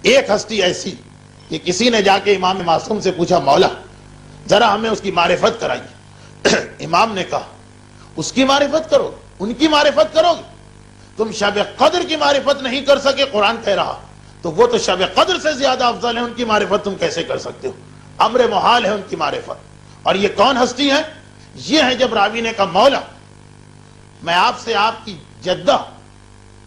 ایک ہستی ایسی کہ کسی نے جا کے امام معصوم سے پوچھا مولا ذرا ہمیں اس کی معرفت کرائیے. امام نے کہا اس کی معرفت کرو, ان کی معرفت کرو گے؟ تم شب قدر کی معرفت نہیں کر سکے, قرآن کہہ رہا, تو وہ تو شب قدر سے زیادہ افضل ہے, ان کی معرفت تم کیسے کر سکتے ہو؟ امر محال ہے ان کی معرفت. اور یہ کون ہستی ہے؟ یہ ہے جب راوی نے کہا مولا میں آپ سے آپ کی جدہ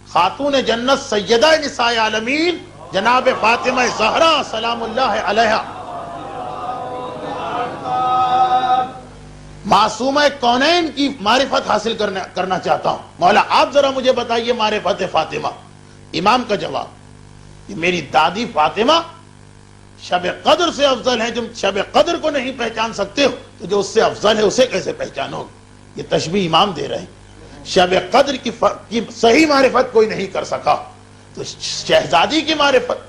خاتون جنت سیدہ نساء عالمین جناب فاطمہ زہرا سلام اللہ علیہا معصومہ کونین کی معرفت حاصل کرنا چاہتا ہوں. مولا آپ ذرا مجھے بتائیے معرفت فاطمہ. امام کا جواب کہ میری دادی فاطمہ شب قدر سے افضل ہیں. تم شب قدر کو نہیں پہچان سکتے ہو تو جو اس سے افضل ہے اسے کیسے پہچانو گے؟ یہ تشبیہ امام دے رہے ہیں. شب قدر کی صحیح معرفت کوئی نہیں کر سکا تو شہزادی کی معرفت,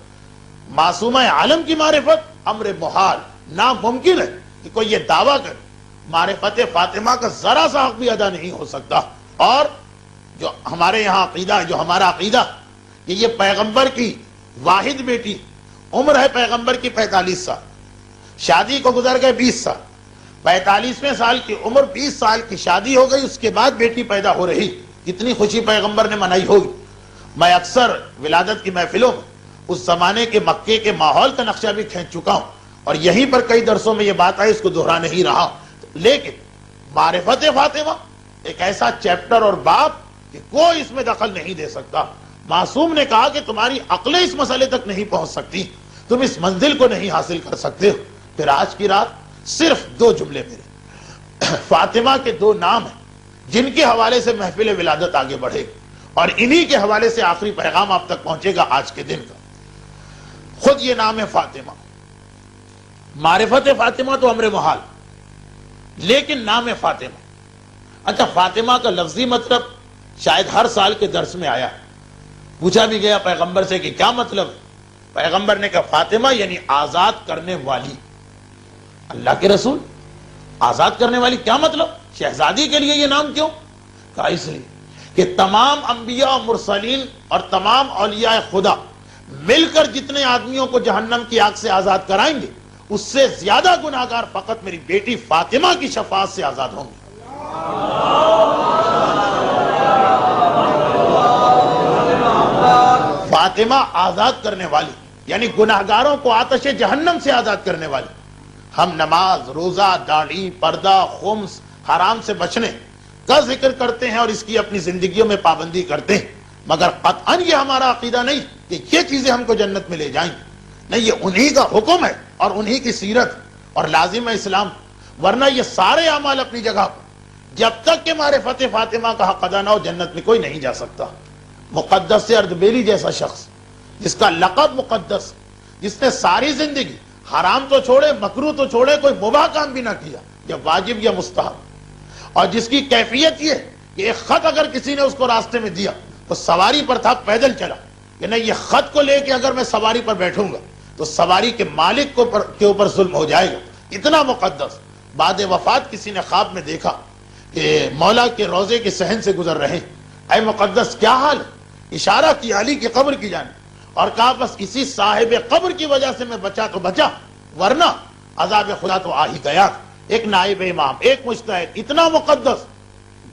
معصومہ عالم کی معرفت امر محال, ناممکن ہے کہ کوئی یہ دعویٰ کرے. معرفت فاطمہ کا ذرا سا حق بھی ادا نہیں ہو سکتا. اور جو ہمارے یہاں عقیدہ ہے, جو ہمارا عقیدہ کہ یہ پیغمبر کی واحد بیٹی, عمر ہے پیغمبر کی 45 سال, شادی کو گزر گئے 20 سال, 45ویں سال کی عمر, 20 سال کی شادی ہو گئی, اس کے بعد بیٹی پیدا ہو رہی. کتنی خوشی پیغمبر نے منائی ہوگی. میں اکثر ولادت کی محفلوں میں اس زمانے کے مکے کے ماحول کا نقشہ بھی کھینچ چکا ہوں, اور یہیں پر کئی درسوں میں یہ بات آئی, اس کو دہرا نہیں رہا. لیکن معرفت فاطمہ ایک ایسا چیپٹر اور باب کہ کوئی اس میں دخل نہیں دے سکتا. معصوم نے کہا کہ تمہاری عقلیں اس مسئلے تک نہیں پہنچ سکتی, تم اس منزل کو نہیں حاصل کر سکتے ہو. پھر آج کی رات صرف 2 جملے میرے فاطمہ کے 2 نام ہیں جن کے حوالے سے محفل ولادت آگے بڑھے گی, اور انہی کے حوالے سے آخری پیغام آپ تک پہنچے گا آج کے دن کا. خود یہ نام ہے فاطمہ. معرفت فاطمہ تو امر محال, لیکن نام فاطمہ. اچھا, فاطمہ کا لفظی مطلب شاید ہر سال کے درس میں آیا. پوچھا بھی گیا پیغمبر سے کہ کیا مطلب ہے؟ پیغمبر نے کہا فاطمہ یعنی آزاد کرنے والی. اللہ کے رسول, آزاد کرنے والی کیا مطلب؟ شہزادی کے لیے یہ نام کیوں؟ کہا اس لیے کہ تمام انبیاء و مرسلین اور تمام اولیاء خدا مل کر جتنے آدمیوں کو جہنم کی آگ سے آزاد کرائیں گے, اس سے زیادہ گناہگار فقط میری بیٹی فاطمہ کی شفاعت سے آزاد ہوں گے. فاطمہ آزاد کرنے والی یعنی گناہگاروں کو آتش جہنم سے آزاد کرنے والی. ہم نماز, روزہ, داڑھی, پردہ, خمس, حرام سے بچنے کا ذکر کرتے ہیں اور اس کی اپنی زندگیوں میں پابندی کرتے ہیں, مگر قطعاً یہ ہمارا عقیدہ نہیں کہ یہ چیزیں ہم کو جنت میں لے جائیں. نہیں, یہ انہی کا حکم ہے اور انہی کی سیرت اور لازم اسلام. ورنہ یہ سارے اعمال اپنی جگہ پر, جب تک کہ معرفت فاطمہ کا حق ادا نہ ہو جنت میں کوئی نہیں جا سکتا. مقدس سے اردبیلی جیسا شخص جس کا لقب مقدس, جس نے ساری زندگی حرام تو چھوڑے, مکروہ تو چھوڑے, کوئی مباح کام بھی نہ کیا, یا واجب یا مستحب, اور جس کی کیفیت یہ کہ ایک خط اگر کسی نے اس کو راستے میں دیا تو سواری پر تھا, پیدل چلا کہ نہیں, یہ خط کو لے کے اگر میں سواری پر بیٹھوں گا تو سواری کے مالک کے اوپر ظلم ہو جائے گا. اتنا مقدس. بعد وفات کسی نے خواب میں دیکھا کہ مولا کے روضے کے صحن سے گزر رہے, اے مقدس کیا حال ہے؟ اشارہ کیا علی کی قبر کی جانب اور کہا بس اسی صاحب قبر کی وجہ سے میں بچا تو بچا, ورنہ عذاب خدا تو آ ہی گیا. ایک نائب امام, ایک مجتہد, اتنا مقدس.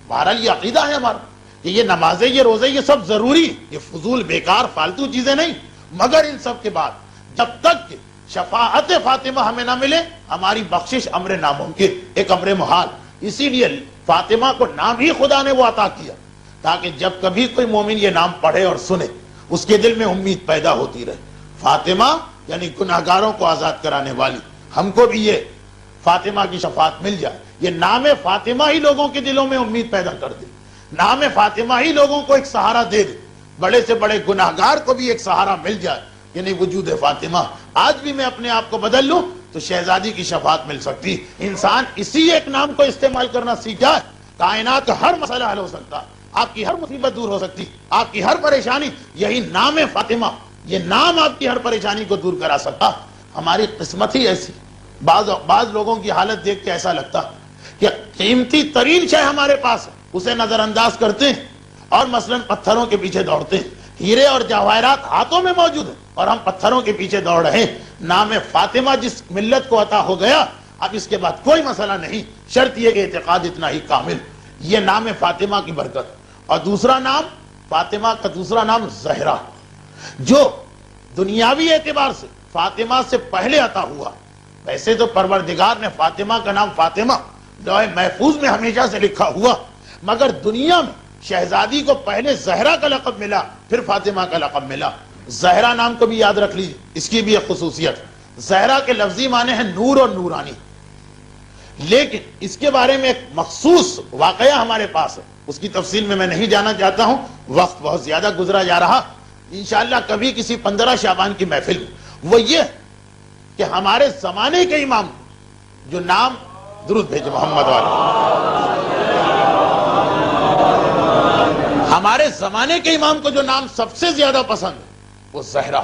بہرحال یہ عقیدہ ہے ہمارا کہ یہ نمازیں, یہ روزے, یہ سب ضروری, یہ فضول بیکار فالتو چیزیں نہیں, مگر ان سب کے بعد جب تک کہ شفاعت فاطمہ ہمیں نہ ملے ہماری بخشش امر ناممکن, ایک امر محال. اسی لیے فاطمہ کو نام ہی خدا نے وہ عطا کیا تاکہ جب کبھی کوئی مومن یہ نام پڑھے اور سنے اس کے دل میں امید پیدا ہوتی رہے. فاطمہ یعنی گناہگاروں کو آزاد کرانے والی. ہم کو بھی یہ فاطمہ کی شفاعت مل جائے. یہ نام فاطمہ ہی لوگوں کے دلوں میں امید پیدا کر دے, نام فاطمہ ہی لوگوں کو ایک سہارا دے دے, بڑے سے بڑے گناہگار کو بھی ایک سہارا مل جائے. یعنی وجود فاطمہ. آج بھی میں اپنے آپ کو بدل لوں تو شہزادی کی شفاعت مل سکتی. انسان اسی ایک نام کو استعمال کرنا سیکھ جائے, کائنات کا ہر مسئلہ حل ہو سکتا, آپ کی ہر مصیبت دور ہو سکتی, آپ کی ہر پریشانی. یہی نام فاطمہ, یہ نام آپ کی ہر پریشانی کو دور کرا سکتا. ہماری قسمت ہی ایسی. بعض لوگوں کی حالت دیکھ کے ایسا لگتا کہ قیمتی ترین شے ہمارے پاس ہے, اسے نظر انداز کرتے ہیں اور مثلا پتھروں کے پیچھے دوڑتے ہیں. ہیرے اور جواہرات ہاتھوں میں موجود ہیں اور ہم پتھروں کے پیچھے دوڑ رہے ہیں. نام فاطمہ جس ملت کو عطا ہو گیا، اب اس کے بعد کوئی مسئلہ نہیں، شرط یہ کہ اعتقاد اتنا ہی کامل. یہ نام فاطمہ کی برکت. اور دوسرا نام فاطمہ کا دوسرا نام زہرا، جو دنیاوی اعتبار سے فاطمہ سے پہلے عطا ہوا. ویسے تو پروردگار نے فاطمہ کا نام فاطمہ لوح محفوظ میں ہمیشہ سے لکھا ہوا، مگر دنیا میں شہزادی کو پہلے زہرا کا لقب ملا، پھر فاطمہ کا لقب ملا. زہرا نام کو بھی یاد رکھ لیجیے، اس کی بھی ایک خصوصیت. زہرا کے لفظی معنی ہے نور اور نورانی، لیکن اس کے بارے میں ایک مخصوص واقعہ ہمارے پاس ہے. اس کی تفصیل میں نہیں جانا چاہتا ہوں، وقت بہت زیادہ گزرا جا رہا. انشاءاللہ کبھی کسی 15 شعبان کی محفل میں وہ یہ کہ ہمارے زمانے کے امام جو نام درود بھیجے محمد والے، ہمارے زمانے کے امام کو جو نام سب سے زیادہ پسند ہے وہ زہرا.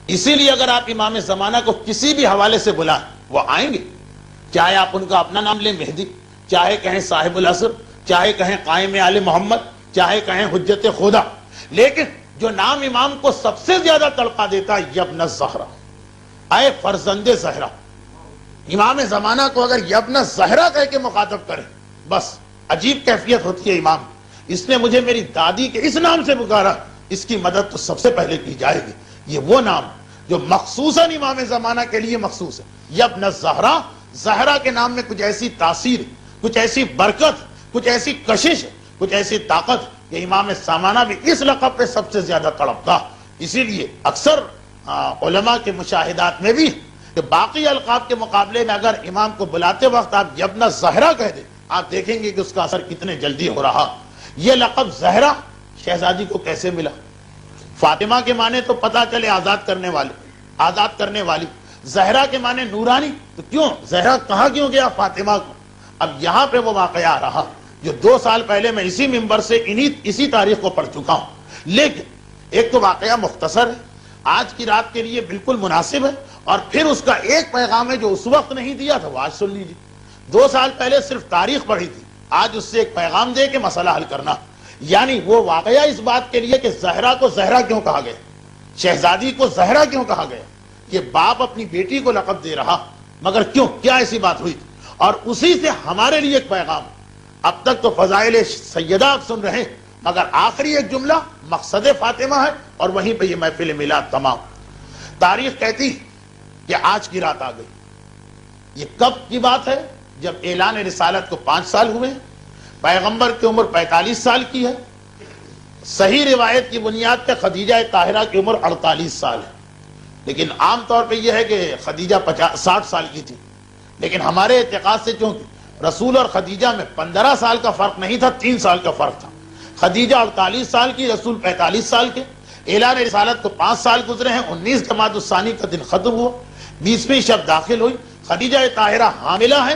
اسی لیے اگر آپ امام زمانہ کو کسی بھی حوالے سے بلائیں وہ آئیں گے. چاہے آپ ان کا اپنا نام لیں مہدی، چاہے کہیں صاحب العصر، چاہے کہیں قائم آل محمد، چاہے کہیں حجت خدا، لیکن جو نام امام کو سب سے زیادہ تڑپا دیتا ہے یبن الزہرا، اے فرزند زہرا. امام زمانہ کو اگر یبن زہرا کہہ کے مخاطب کریں بس عجیب کیفیت ہوتی ہے. امام اس نے مجھے میری دادی کے اس نام سے پکارا، اس کی مدد تو سب سے پہلے کی جائے گی. یہ وہ نام جو مخصوصاً امام زمانہ کے لیے مخصوص ہے، یبن الزہرا. زہرا کے نام میں کچھ ایسی تاثیر، کچھ ایسی برکت، کچھ ایسی کشش، کچھ ایسی طاقت کہ امام زمانہ بھی اس لقب پہ سب سے زیادہ تڑپتا. اسی لیے اکثر علماء کے مشاہدات میں بھی کہ باقی القاب کے مقابلے میں اگر امام کو بلاتے وقت آپ یبن زہرا کہہ دیں، آپ دیکھیں گے کہ اس کا اثر کتنے جلدی ہو رہا. یہ لقب زہرا شہزادی کو کیسے ملا؟ فاطمہ کے معنی تو پتہ چلے آزاد کرنے والے، آزاد کرنے والی. زہرا کے معنی نورانی، تو کیوں زہرا کہاں کیوں گیا فاطمہ کو؟ اب یہاں پہ وہ واقعہ آ رہا جو 2 سال پہلے میں اسی منبر سے اسی تاریخ کو پڑھ چکا ہوں. لیکن ایک تو واقعہ مختصر ہے، آج کی رات کے لیے بالکل مناسب ہے، اور پھر اس کا ایک پیغام ہے جو اس وقت نہیں دیا تھا وہ آج سن لیجیے. 2 سال پہلے صرف تاریخ پڑھی تھی، آج اس سے ایک پیغام دے کے مسئلہ حل کرنا. یعنی وہ واقعہ اس بات کے لیے کہ زہرا کو زہرا کیوں کہا گیا، شہزادی کو زہرا کیوں کہا گیا. یہ باپ اپنی بیٹی کو لقب دے رہا، مگر کیوں، کیا ایسی بات ہوئی تھی؟ اور اسی سے ہمارے لیے ایک پیغام. اب تک تو فضائل سیدہ آپ سن رہے ہیں، مگر آخری ایک جملہ مقصد فاطمہ ہے، اور وہیں پہ یہ محفل میلاد تمام. تاریخ کہتی کہ آج کی رات آ گئی. یہ کب کی بات ہے؟ جب اعلان رسالت کو 5 سال ہوئے، پیغمبر کی عمر 45 سال کی ہے. صحیح روایت کی بنیاد پہ خدیجہ طاہرہ کی عمر 48 سال ہے، لیکن عام طور پہ یہ ہے کہ خدیجہ 60 سال کی تھی. لیکن ہمارے اعتقاد سے چونکہ رسول اور خدیجہ میں 15 سال کا فرق نہیں تھا، 3 سال کا فرق تھا. خدیجہ 48 سال کی، رسول 45 سال کے. اعلان رسالت کو 5 سال گزرے ہیں. 19 جمادی الثانی کا دن ختم ہوا، 20ویں شب داخل ہوئی. خدیجہ طاہرہ حاملہ ہے.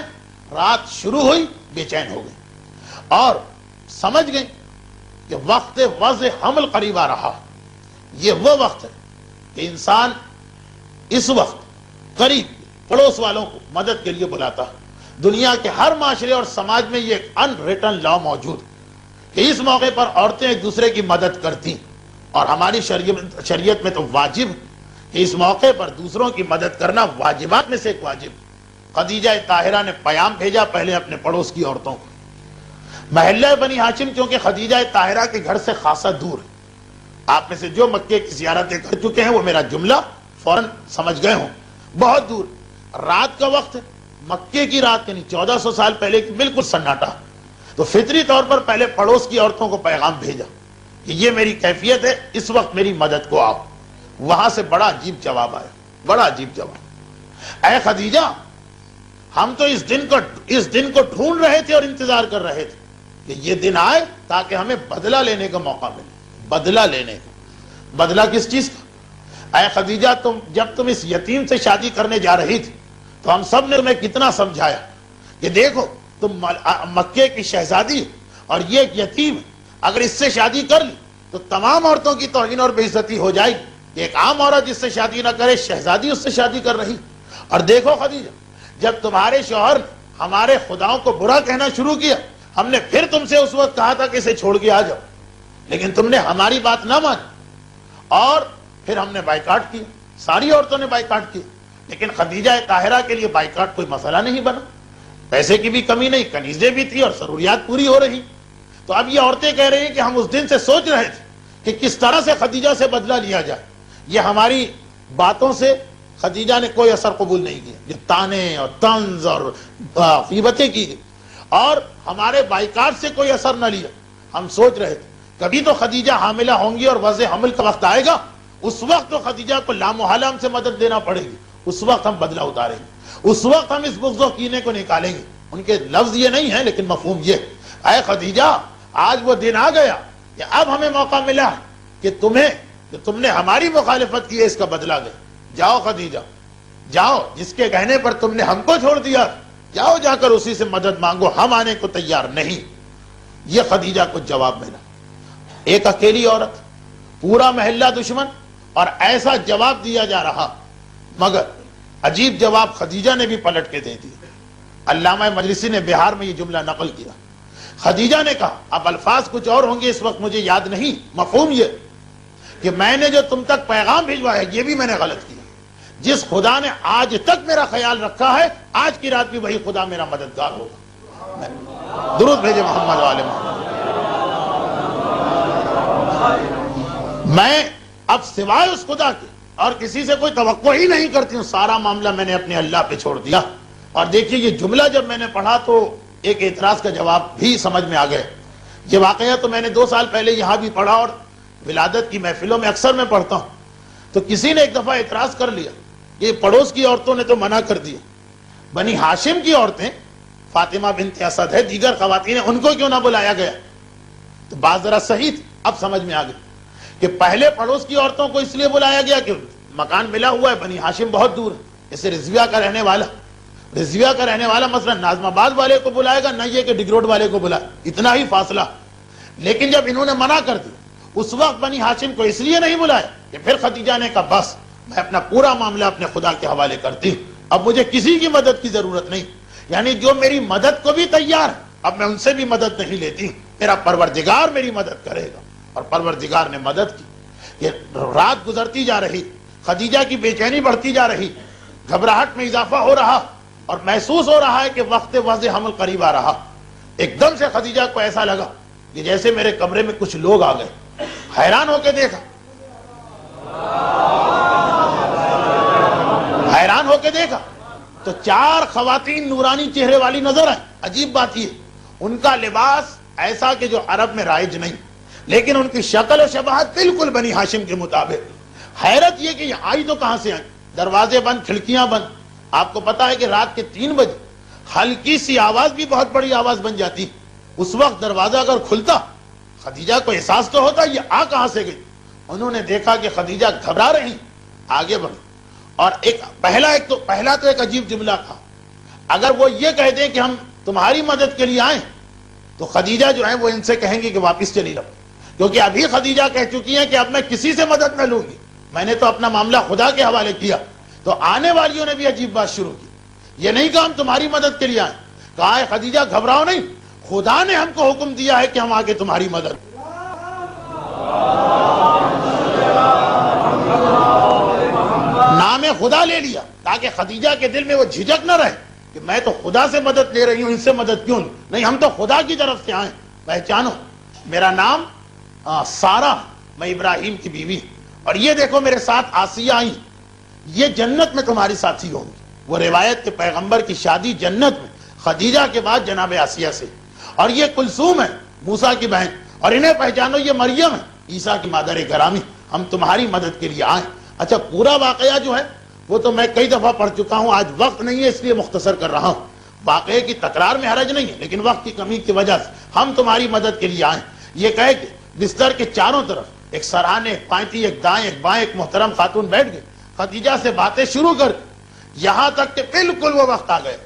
رات شروع ہوئی، بے چین ہو گئی اور سمجھ گئی کہ وقت وضع حمل قریب آ رہا. یہ وہ وقت ہے کہ انسان اس وقت قریب پڑوس والوں کو مدد کے لیے بلاتا ہے. دنیا کے ہر معاشرے اور سماج میں یہ ایک ان ریٹن لا موجود کہ اس موقع پر عورتیں ایک دوسرے کی مدد کرتی، اور ہماری شریعت میں تو واجب کہ اس موقع پر دوسروں کی مدد کرنا واجبات میں سے ایک واجب. خدیجہ طاہرہ نے پیام بھیجا پہلے اپنے پڑوس کی عورتوں کو. محلہ بنی ہاشم کیونکہ خدیجہ طاہرہ کے گھر سے خاصا دور ہے. آپ میں سے جو مکے کی زیارتیں کر چکے ہیں وہ میرا جملہ فوراً سمجھ گئے ہوں. بہت دور، رات کا وقت ہے، مکے کی رات یعنی 1400 سال پہلے کی بالکل سناٹا. تو فطری طور پر پہلے پڑوس کی عورتوں کو پیغام بھیجا کہ یہ میری کیفیت ہے، اس وقت میری مدد کو آؤ. وہاں سے بڑا عجیب جواب آیا، بڑا عجیب جواب. اے خدیجہ، ہم تو اس دن کو ڈھونڈ رہے تھے اور انتظار کر رہے تھے کہ یہ دن آئے تاکہ ہمیں بدلہ لینے کا موقع ملے. بدلہ لینے کا بدلہ کس چیز کا؟ اے خدیجہ، جب تم اس یتیم سے شادی کرنے جا رہی تھی تو ہم سب نے تمہیں کتنا سمجھایا کہ دیکھو تم مکے کی شہزادی اور یہ ایک یتیم ہے، اگر اس سے شادی کر لی تو تمام عورتوں کی توہین اور بے عزتی ہو جائے گی. ایک عام عورت جس سے شادی نہ کرے، شہزادی اس سے شادی کر رہی. اور دیکھو خدیجہ، جب تمہارے شوہر نے ہمارے خداؤں کو برا کہنا شروع کیا، ہم نے پھر تم سے اس وقت کہا تھا کہ اسے چھوڑ کے آ جاؤ، لیکن تم نے ہماری بات نہ مانی اور پھر ہم نے بائیکاٹ کیا، ساری عورتوں نے بائیکاٹ کیا، لیکن خدیجہ طاہرہ کے لیے بائیکاٹ کوئی مسئلہ نہیں بنا، پیسے کی بھی کمی نہیں، کنیزیں بھی تھی اور ضروریات پوری ہو رہی۔ تو اب یہ عورتیں کہہ رہی ہیں کہ ہم اس دن سے سوچ رہے تھے کہ کس طرح سے خدیجہ سے بدلہ لیا جائے، یہ ہماری باتوں سے خدیجہ نے کوئی اثر قبول نہیں کیا، یہ تانے اور طنز اور غیبتیں کی گئی، اور ہمارے بائیکاٹ سے کوئی اثر نہ لیا۔ ہم سوچ رہے تھے کبھی تو خدیجہ حاملہ ہوں گی اور وضع حمل کا وقت آئے گا، اس وقت تو خدیجہ کو لامحالہ ہم سے مدد دینا پڑے گی، اس وقت ہم بدلہ اتاریں گے، اس وقت ہم اس بغض و کینے کو نکالیں گے۔ ان کے لفظ یہ نہیں ہیں لیکن مفہوم یہ، اے خدیجہ آج وہ دن آ گیا کہ اب ہمیں موقع ملا کہ تم نے ہماری مخالفت کی ہے، اس کا بدلہ دے۔ جاؤ خدیجہ، جاؤ، جس کے کہنے پر تم نے ہم کو چھوڑ دیا، جاؤ جا کر اسی سے مدد مانگو، ہم آنے کو تیار نہیں۔ یہ خدیجہ کو جواب ملا، ایک اکیلی عورت، پورا محلہ دشمن، اور ایسا جواب دیا جا رہا۔ مگر عجیب جواب خدیجہ نے بھی پلٹ کے دے دیا۔ علامہ مجلسی نے بہار میں یہ جملہ نقل کیا، خدیجہ نے کہا، اب الفاظ کچھ اور ہوں گے اس وقت مجھے یاد نہیں، مفہوم یہ کہ میں نے جو تم تک پیغام بھیجوایا یہ بھی میں نے غلط کیا، جس خدا نے آج تک میرا خیال رکھا ہے آج کی رات بھی وہی خدا میرا مددگار ہوگا۔ درود بھیجے محمد والے محمد۔ میں اب سوائے اس خدا کے اور کسی سے کوئی توقع ہی نہیں کرتی ہوں، سارا معاملہ میں نے اپنے اللہ پہ چھوڑ دیا۔ اور دیکھیے یہ جملہ جب میں نے پڑھا تو ایک اعتراض کا جواب بھی سمجھ میں آ گیا۔ یہ واقعہ تو میں نے 2 سال پہلے یہاں بھی پڑھا اور ولادت کی محفلوں میں اکثر میں پڑھتا ہوں، تو کسی نے ایک دفعہ اعتراض کر لیا، یہ پڑوس کی عورتوں نے تو منع کر دیا، بنی ہاشم کی عورتیں فاطمہ بنت اسد ہے، دیگر خواتین ہیں، ان کو کیوں نہ بلایا گیا؟ تو بات ذرا صحیح تھی، اب سمجھ میں آ گئی کہ پہلے پڑوس کی عورتوں کو اس لیے بلایا گیا کہ مکان ملا ہوا ہے، بنی ہاشم بہت دور ہے، جیسے رضویہ کا رہنے والا مثلا ناظم آباد والے کو بلائے گا، نہ یہ کہ ڈگ روڈ والے کو بلائے، اتنا ہی فاصلہ۔ لیکن جب انہوں نے منع کر دی، اس وقت بنی ہاشم کو اس لیے نہیں بلایا کہ پھر خدیجہ نے کہا بس میں اپنا پورا معاملہ اپنے خدا کے حوالے کرتی ہوں، اب مجھے کسی کی مدد کی ضرورت نہیں، یعنی جو میری مدد کو بھی تیار ہے اب میں ان سے بھی مدد نہیں لیتی، میرا پروردگار میری مدد کرے گا۔ اور پروردگار نے مدد کی۔ یہ رات گزرتی جا رہی، خدیجہ کی بے چینی بڑھتی جا رہی، گھبراہٹ میں اضافہ ہو رہا اور محسوس ہو رہا ہے کہ وقت وضع حمل قریب آ رہا۔ ایک دم سے خدیجہ کو ایسا لگا کہ جیسے میرے کمرے میں کچھ لوگ آ گئے، حیران ہو کے دیکھا تو 4 خواتین نورانی چہرے والی نظر آئیں۔ عجیب بات یہ، ان کا لباس ایسا کہ جو عرب میں رائج نہیں، لیکن ان کی شکل و شباہت بالکل بنی ہاشم کے مطابق۔ حیرت یہ کہ یہ آئی تو کہاں سے آئیں؟ دروازے بند، کھڑکیاں بند۔ آپ کو پتا ہے کہ رات کے 3 بجے ہلکی سی آواز بھی بہت بڑی آواز بن جاتی، اس وقت دروازہ اگر کھلتا خدیجہ کو احساس تو ہوتا یہ آ کہاں سے گئی۔ انہوں نے دیکھا کہ خدیجہ گھبرا رہی، آگے بڑھی، اور پہلا تو ایک عجیب جملہ تھا، اگر وہ یہ کہہ دیں کہ ہم تمہاری مدد کے لیے آئیں تو خدیجہ جو ہے وہ ان سے کہیں گی کہ واپس چلی جاؤ، کیونکہ ابھی خدیجہ کہہ چکی ہیں کہ اب میں کسی سے مدد نہ لوں گی، میں نے تو اپنا معاملہ خدا کے حوالے کیا۔ تو آنے والیوں نے بھی عجیب بات شروع کی، یہ نہیں کہا ہم تمہاری مدد کے لیے آئیں، کہا ہے خدیجہ گھبراؤ نہیں، خدا نے ہم کو حکم دیا ہے کہ ہم آگے تمہاری مدد۔ نام خدا لے لیا تاکہ خدیجہ کے دل میں وہ جھجک نہ رہے کہ میں تو خدا سے مدد لے رہی ہوں، ان سے مدد کیوں نہیں، ہم تو خدا کی طرف سے آئیں۔ پہچانو میرا نام سارہ، میں ابراہیم کی بیوی، اور یہ دیکھو میرے ساتھ آسیہ آئی، یہ جنت میں تمہاری ساتھی ہوں گی۔ وہ روایت کے پیغمبر کی شادی جنت میں خدیجہ کے بعد جناب آسیہ سے، اور یہ کلثوم ہے موسیٰ کی بہن، اور انہیں پہچانو یہ مریم ہے عیسیٰ کی مادر گرامی، ہم تمہاری مدد کے لیے آئیں۔ اچھا پورا واقعہ جو ہے وہ تو میں کئی دفعہ پڑھ چکا ہوں، آج وقت نہیں ہے اس لیے مختصر کر رہا ہوں، واقعے کی تکرار میں حرج نہیں ہے، لیکن وقت کی کمی کی وجہ سے ہم تمہاری مدد کے لیے آئیں۔ یہ کہے کہ بستر کے چاروں طرف ایک سرانے، ایک پائنتی، ایک دائیں، ایک بائیں، ایک محترم خاتون بیٹھ گئے، خدیجہ سے باتیں شروع کر یہاں تک کہ بالکل وہ وقت آ گئے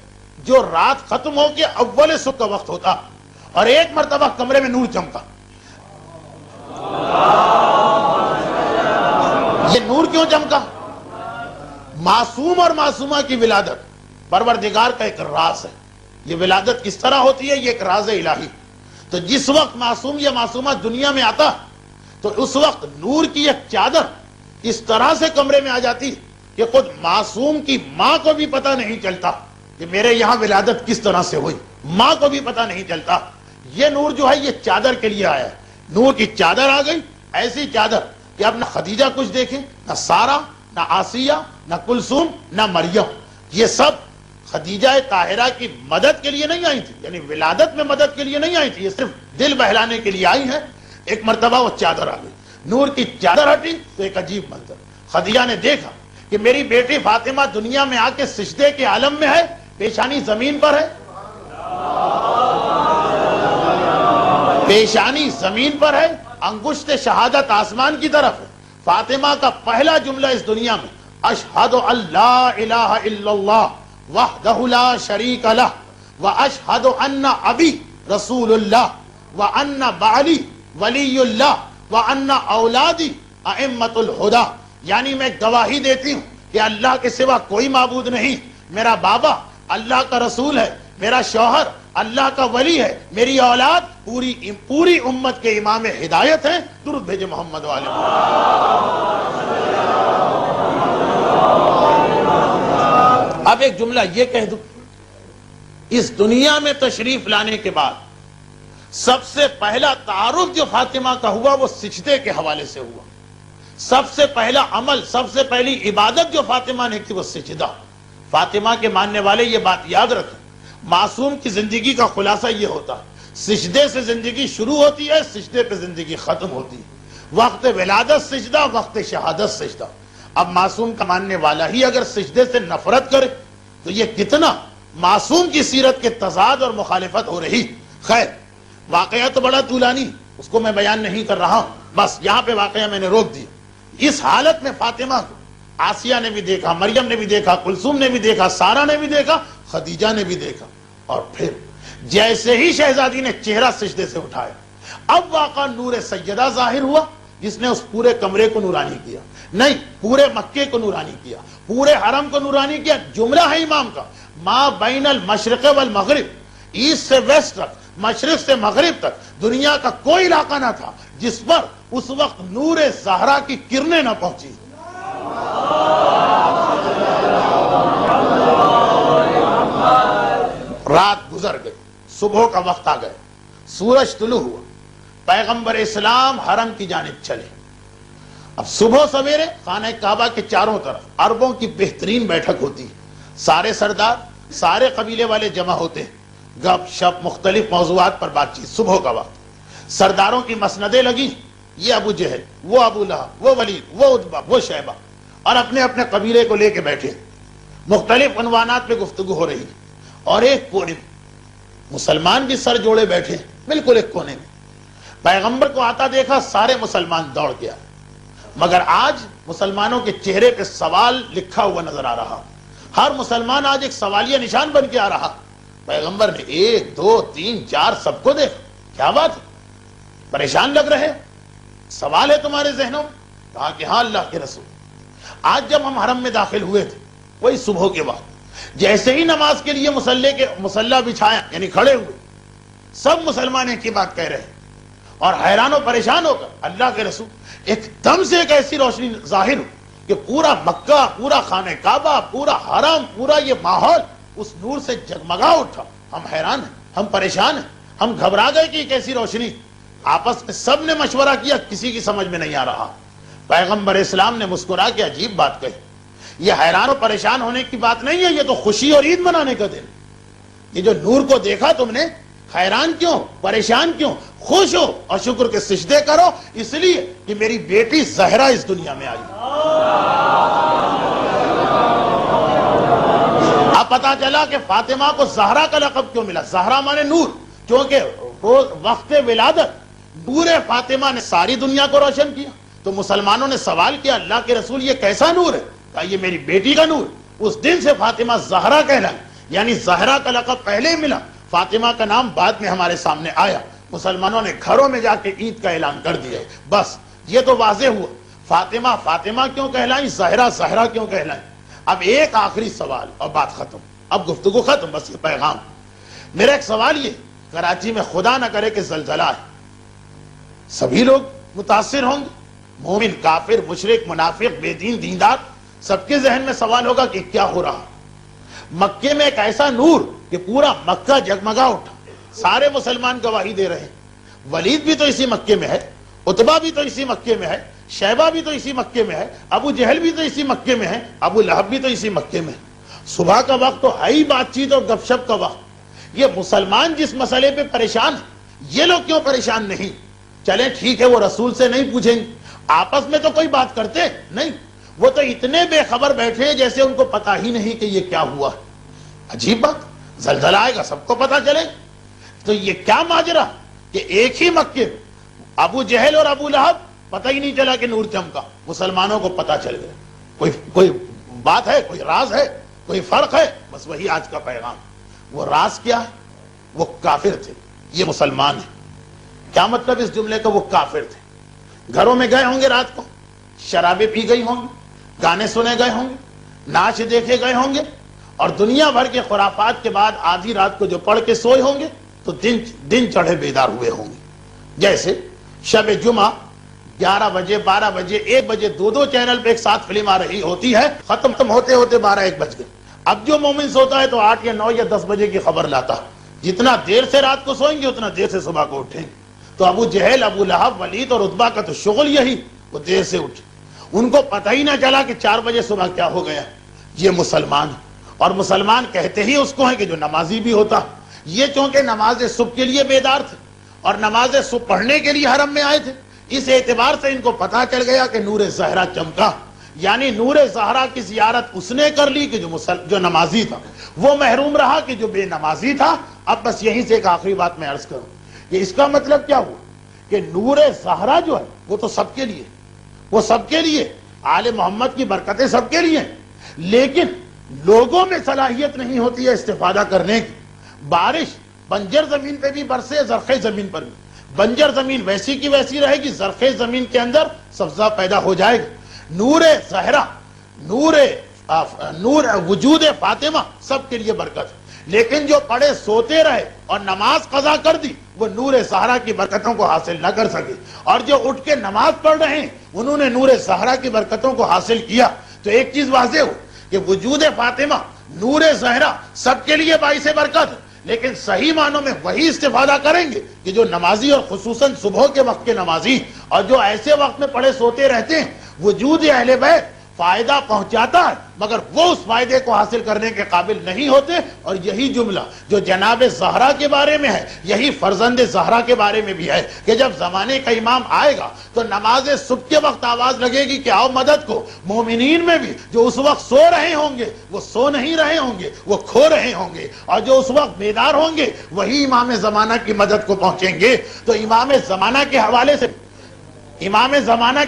جو رات ختم ہو کے اول صبح کا وقت ہوتا، اور ایک مرتبہ کمرے میں نور چمکا۔ یہ نور کیوں چمکا؟ معصوم اور معصومہ کی ولادت پروردگار کا ایک راز ہے، یہ ولادت کس طرح ہوتی ہے یہ ایک راز الہی۔ تو جس وقت معصوم یا معصومہ دنیا میں آتا تو اس وقت نور کی ایک چادر اس طرح سے کمرے میں آ جاتی کہ خود معصوم کی ماں کو بھی پتہ نہیں چلتا کہ میرے یہاں ولادت کس طرح سے ہوئی، ماں کو بھی پتہ نہیں چلتا۔ یہ نور جو ہے یہ چادر کے لیے آیا ہے، نور کی چادر آ گئی، ایسی چادر کہ اب نہ خدیجہ کچھ دیکھیں، نہ سارہ، نہ آسیہ، نہ کلثوم، نہ مریم، یہ سب خدیجہ طاہرہ کی مدد کے لیے نہیں آئی تھی، یعنی ولادت میں مدد کے لیے نہیں آئی تھی، یہ صرف دل بہلانے کے لیے آئی ہیں۔ ایک مرتبہ وہ چادر آ گئی، نور کی چادر ہٹی تو ایک عجیب منظر، خدیجہ نے دیکھا کہ میری بیٹی فاطمہ دنیا میں آ کے سجدے کے عالم میں ہے، پیشانی زمین پر ہے، پیشانی زمین پر ہے، انگشت شہادت آسمان کی طرف ہے۔ فاطمہ کا پہلا جملہ اس دنیا میں اشہد ان لا الہ الا اللہ وحدہ لا شریک لہ واشہد ان ابی رسول اللہ وان بعلی ولی اللہ وان اولادی ائمۃ الہدی، یعنی میں گواہی دیتی ہوں کہ اللہ کے سوا کوئی معبود نہیں، میرا بابا اللہ کا رسول ہے، میرا شوہر اللہ کا ولی ہے، میری اولاد پوری امت کے امام ہدایت ہیں۔ درود بھیجے محمد والے اب ایک جملہ یہ کہہ دوں، اس دنیا میں تشریف لانے کے بعد سب سے پہلا تعارف جو فاطمہ کا ہوا وہ سجدے کے حوالے سے ہوا، سب سے پہلا عمل، سب سے پہلی عبادت جو فاطمہ نے کی وہ سجدہ۔ فاطمہ کے ماننے والے یہ بات یاد رکھیں، معصوم کی زندگی کا خلاصہ یہ ہوتا ہے، سجدے سے زندگی شروع ہوتی ہے، سجدے پہ زندگی ختم ہوتی ہے، وقت ولادت سجدہ، وقت شہادت سجدہ۔ اب معصوم کا ماننے والا ہی اگر سجدے سے نفرت کرے تو یہ کتنا معصوم کی سیرت کے تضاد اور مخالفت ہو رہی۔ خیر، واقعہ تو بڑا طولانی، اس کو میں بیان نہیں کر رہا ہوں، بس یہاں پہ واقعہ میں نے روک دیا۔ اس حالت میں فاطمہ کو آسیہ نے بھی دیکھا، مریم نے بھی دیکھا، کلثوم نے بھی دیکھا، سارہ نے بھی دیکھا، خدیجہ نے بھی دیکھا، اور پھر جیسے ہی شہزادی نے چہرہ سجدے سے اٹھایا، اب واقعہ نور سیدہ ظاہر ہوا جس نے اس پورے کمرے کو نورانی کیا، نہیں پورے مکے کو نورانی کیا، پورے حرم کو نورانی کیا۔ جملہ ہے امام کا، ما بین المشرق والمغرب، ایسٹ سے ویسٹ تک، مشرق سے مغرب تک دنیا کا کوئی علاقہ نہ تھا جس پر اس وقت نور زہرا کی کرنیں نہ پہنچی۔ رات گزر گئی، صبح کا وقت آ گیا، سورج طلوع ہوا، پیغمبر اسلام حرم کی جانب چلے۔ اب صبح سویرے خانہ کعبہ کے چاروں طرف عربوں کی بہترین بیٹھک ہوتی ہے، سارے سردار، سارے قبیلے والے جمع ہوتے ہیں، گپ شپ مختلف موضوعات پر بات چیت۔ صبح کا وقت سرداروں کی مسندیں لگی، یہ ابو جہل، وہ ابو لہب، وہ ولید، وہ عتبہ، وہ شیبہ، اور اپنے اپنے قبیلے کو لے کے بیٹھے، مختلف عنوانات پہ گفتگو ہو رہی ہے۔ اور ایک کونے میں مسلمان بھی سر جوڑے بیٹھے، بالکل ایک کونے میں پیغمبر کو آتا دیکھا، سارے مسلمان دوڑ کے آئے، مگر آج مسلمانوں کے چہرے پہ سوال لکھا ہوا نظر آ رہا، ہر مسلمان آج ایک سوالیہ نشان بن کے آ رہا۔ پیغمبر نے 1 2 3 4 سب کو دیکھا، کیا بات ہے، پریشان لگ رہے، سوال ہے تمہارے ذہنوں میں؟ کہا کہ ہاں اللہ کے رسول، آج جب ہم حرم میں داخل ہوئے تھے وہی صبح کے وقت، جیسے ہی نماز کے لیے مصلی بچھایا، یعنی کھڑے ہوئے، سب مسلمان ایک ہی بات کہہ رہے ہیں، اور حیران و پریشان ہو کر اللہ کے رسول ایک دم سے ایک ایسی روشنی ظاہر ہو کہ پورا مکہ، پورا خانہ کعبہ، پورا حرم، پورا یہ ماحول اس نور سے جگمگا اٹھا۔ ہم حیران ہیں، ہم پریشان ہیں، ہم گھبرا گئے کہ کیسی روشنی۔ آپس میں سب نے مشورہ کیا، کسی کی سمجھ میں نہیں آ رہا۔ پیغمبر اسلام نے مسکرا کے عجیب بات کہی، یہ حیران و پریشان ہونے کی بات نہیں ہے، یہ تو خوشی اور عید منانے کا دن۔ یہ جو نور کو دیکھا تم نے، حیران کیوں، پریشان کیوں؟ خوش ہو اور شکر کے سجدے کرو، اس لیے کہ میری بیٹی زہرا اس دنیا میں آئی۔ اب پتا چلا کہ فاطمہ کو زہرا کا لقب کیوں ملا، زہرا مانے نور، کیونکہ وقت ولادت نور فاطمہ نے ساری دنیا کو روشن کیا۔ تو مسلمانوں نے سوال کیا، اللہ کے رسول یہ کیسا نور ہے؟ کہا یہ میری بیٹی کا نور۔ اس دن سے فاطمہ زہرا کہلائی، یعنی زہرا کا لقب پہلے ملا، فاطمہ کا نام بعد میں ہمارے سامنے آیا۔ مسلمانوں نے گھروں میں جا کے عید کا اعلان کر دیا، بس یہ تو واضح ہوا فاطمہ فاطمہ کیوں کہلائیں، زہرا زہرا کیوں کہلائیں۔ اب ایک آخری سوال اور بات ختم، اب گفتگو ختم، بس یہ پیغام میرا ایک سوال، یہ کراچی میں خدا نہ کرے کہ زلزلہ ہے، سبھی لوگ متاثر ہوں گے، مومن کافر مشرک منافق بے دین دیندار سب کے ذہن میں سوال ہوگا کہ کیا ہو رہا. مکے میں ایک ایسا نور کہ پورا مکہ جگمگا اٹھا, سارے مسلمان گواہی دے رہے ہیں. ولید بھی تو اسی مکے میں ہے, عتبہ بھی تو اسی مکے میں ہے, شیبہ بھی تو اسی مکے میں ہے, ابو جہل بھی تو اسی مکے میں ہے, ابو لہب بھی تو اسی مکے میں ہے. صبح کا وقت تو ہے ہی بات چیت اور گپ شپ کا وقت. یہ مسلمان جس مسئلے پہ پریشان ہے, یہ لوگ کیوں پریشان نہیں؟ چلیں ٹھیک ہے, وہ رسول سے نہیں پوچھیں گے, آپس میں تو کوئی بات کرتے نہیں, وہ تو اتنے بے خبر بیٹھے ہیں جیسے ان کو پتا ہی نہیں کہ یہ کیا ہوا. عجیب بات, زلزلہ آئے گا سب کو پتا چلے. تو یہ کیا ماجرا کہ ایک ہی مکے میں ابو جہل اور ابو لہب پتہ ہی نہیں چلا کہ نور چمکا, مسلمانوں کو پتا چل گیا. کوئی بات ہے, کوئی راز ہے, کوئی فرق ہے؟ بس وہی آج کا پیغام. وہ راز کیا ہے؟ وہ کافر تھے, یہ مسلمان ہیں. کیا مطلب اس جملے کا؟ وہ کافر تھے. گھروں میں گئے ہوں گے, رات کو شرابیں پی گئی ہوں گی, گانے سنے گئے ہوں گے, ناچ دیکھے گئے ہوں گے, اور دنیا بھر کے خرافات کے بعد آدھی رات کو جو پڑھ کے سوئے ہوں گے تو دن چڑھے بیدار ہوئے ہوں گے. جیسے شب جمعہ 11 بجے 12 بجے 1 بجے 2 چینل پہ ایک ساتھ فلم آ رہی ہوتی ہے, ختم ہوتے ہوتے 12-1 بج گئے. اب جو مومن سوتا ہے تو 8 یا 9 یا 10 بجے کی خبر لاتا. جتنا دیر سے رات کو سوئیں گے اتنا دیر سے صبح کو اٹھیں گے. تو ابو جہل, ابو لہب, ولید اور عتبہ کا تو شغل یہی, وہ دیر سے اٹھے. ان کو پتہ ہی نہ چلا کہ 4 بجے صبح کیا ہو گیا. یہ مسلمان ہے, اور مسلمان کہتے ہی اس کو ہیں کہ جو نمازی بھی ہوتا. یہ چونکہ نماز صبح کے لیے بیدار تھے اور نماز صبح پڑھنے کے لیے حرم میں آئے تھے, اس اعتبار سے ان کو پتہ چل گیا کہ نور زہرا چمکا. یعنی نور زہرا کی زیارت اس نے کر لی کہ جو نمازی تھا, وہ محروم رہا کہ جو بے نمازی تھا. اب بس یہیں سے ایک آخری بات میں عرض کروں کہ اس کا مطلب کیا ہوا کہ نور زہرا جو ہے وہ تو سب کے لیے, وہ سب کے لیے, آل محمد کی برکتیں سب کے لیے, لیکن لوگوں میں صلاحیت نہیں ہوتی ہے استفادہ کرنے کی. بارش بنجر زمین پہ بھی برسے, زرخیز زمین پر بھی. بنجر زمین ویسی کی ویسی رہے گی, زرخیز زمین کے اندر سبزہ پیدا ہو جائے گا. نور زہرا, نور وجود فاطمہ سب کے لیے برکت ہے, لیکن جو پڑھے سوتے رہے اور نماز قضا کر دی وہ نور زہرا کی برکتوں کو حاصل نہ کر سکے, اور جو اٹھ کے نماز پڑھ رہے ہیں انہوں نے نور زہرا کی برکتوں کو حاصل کیا. تو ایک چیز واضح ہو کہ وجود فاطمہ, نور زہرا سب کے لیے باعث برکت ہے, لیکن صحیح معنوں میں وہی استفادہ کریں گے کہ جو نمازی, اور خصوصاً صبح کے وقت کے نمازی, اور جو ایسے وقت میں پڑھے سوتے رہتے ہیں. وجود اہل بیت فائدہ پہنچاتا ہے مگر وہ اس فائدے کو حاصل کرنے کے قابل نہیں ہوتے. اور یہی جملہ جو جناب زہرا کے بارے میں ہے, یہی فرزند زہرا کے بارے میں بھی ہے کہ جب زمانے کا امام آئے گا تو نماز صبح کے وقت آواز لگے گی کہ آؤ مدد کو. مومنین میں بھی جو اس وقت سو رہے ہوں گے وہ سو نہیں رہے ہوں گے, وہ کھو رہے ہوں گے, اور جو اس وقت بیدار ہوں گے وہی امام زمانہ کی مدد کو پہنچیں گے. تو امام زمانہ کے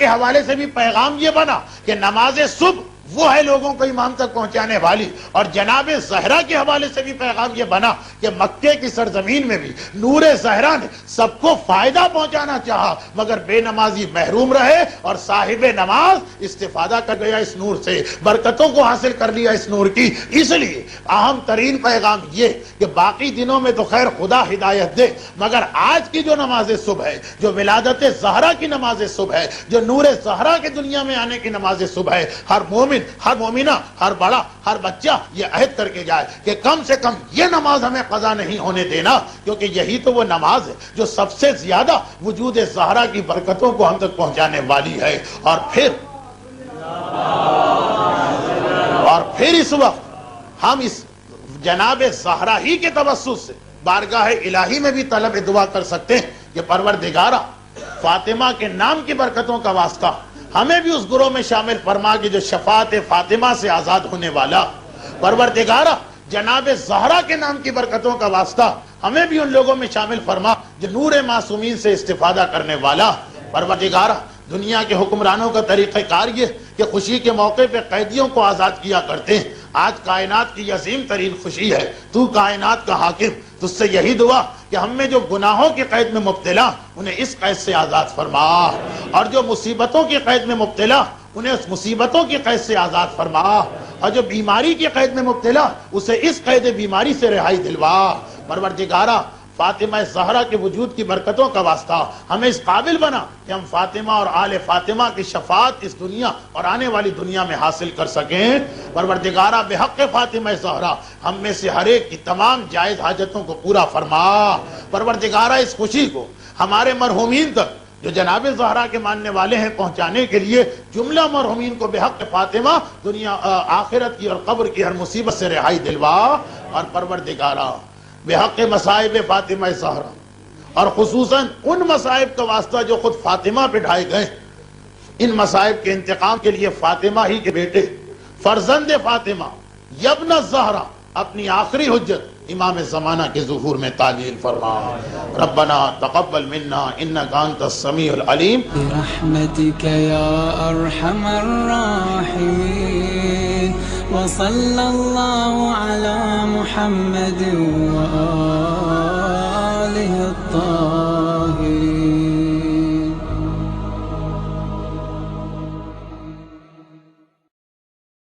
حوالے سے بھی پیغام یہ بنا کہ نماز صبح وہ ہے لوگوں کو امام تک پہنچانے والی. اور جناب زہرا کے حوالے سے بھی پیغام یہ بنا کہ مکے کی سرزمین میں بھی نور زہرا نے سب کو فائدہ پہنچانا چاہا مگر بے نمازی محروم رہے, اور صاحب نماز استفادہ کر گیا اس نور سے, برکتوں کو حاصل کر لیا اس نور کی. اس لیے اہم ترین پیغام یہ کہ باقی دنوں میں تو خیر خدا ہدایت دے, مگر آج کی جو نماز صبح ہے, جو ولادت زہرا کی نماز صبح ہے, جو نور زہرا کے دنیا میں آنے کی نماز صبح ہے, ہر مومن, ہر مومنہ, ہر بڑا, ہر بچہ یہ عہد کر کے جائے کہ کم سے کم یہ نماز ہمیں قضا نہیں ہونے دینا, کیونکہ یہی تو وہ نماز ہے جو سب سے زیادہ وجود زہرا کی برکتوں کو ہم تک پہنچانے والی ہے. اور پھر اس وقت ہم اس جناب زہرا ہی کے توسط سے بارگاہ الہی میں بھی طلب دعا کر سکتے ہیں کہ پروردگارہ فاطمہ کے نام کی برکتوں کا واسطہ ہمیں بھی اس گروہ میں شامل فرما کہ جو شفاعت فاطمہ سے آزاد ہونے والا. پروردگارہ جناب زہرا کے نام کی برکتوں کا واسطہ ہمیں بھی ان لوگوں میں شامل فرما جو نور معصومین سے استفادہ کرنے والا. پروردگارہ دنیا کے حکمرانوں کا طریقہ کار یہ کہ خوشی کے موقع پہ قیدیوں کو آزاد کیا کرتے ہیں. آج کائنات کی عظیم ترین خوشی ہے, تو کائنات کا حاکم, تجھ سے یہی دعا کہ ہم میں جو گناہوں کی قید میں مبتلا انہیں اس قید سے آزاد فرما, اور جو مصیبتوں کی قید میں مبتلا انہیں اس مصیبتوں کی قید سے آزاد فرما, اور جو بیماری کی قید میں مبتلا اسے اس قید بیماری سے رہائی دلوا. پروردگارہ فاطمہ زہرا کے وجود کی برکتوں کا واسطہ ہمیں اس قابل بنا کہ ہم فاطمہ اور آل فاطمہ کی شفاعت اس دنیا اور آنے والی دنیا میں حاصل کر سکیں۔ پروردگارہ بحق فاطمہ زہرا ہم میں سے ہر ایک کی تمام جائز حاجتوں کو پورا فرما۔ پروردگارہ اس خوشی کو ہمارے مرحومین تک جو جناب زہرا کے ماننے والے ہیں پہنچانے کے لیے جملہ مرحومین کو بحق فاطمہ دنیا آخرت کی اور قبر کی ہر مصیبت سے رہائی دلوا۔ اور پروردگارہ بحق مصائب فاطمہ زہرا اور خصوصاً ان مصائب کا واسطہ جو خود فاطمہ پہ ڈھائے گئے، ان مصائب کے انتقام کے لیے فاطمہ ہی کے بیٹے فرزند فاطمہ یبن الزہرا اپنی آخری حجت امام زمانہ کے ظہور میں تعلیل فرما۔ ربنا تقبل منا انک انت السمیع العلیم برحمتک یا ارحم الراحمین وصلی اللہ علی محمد وآلہ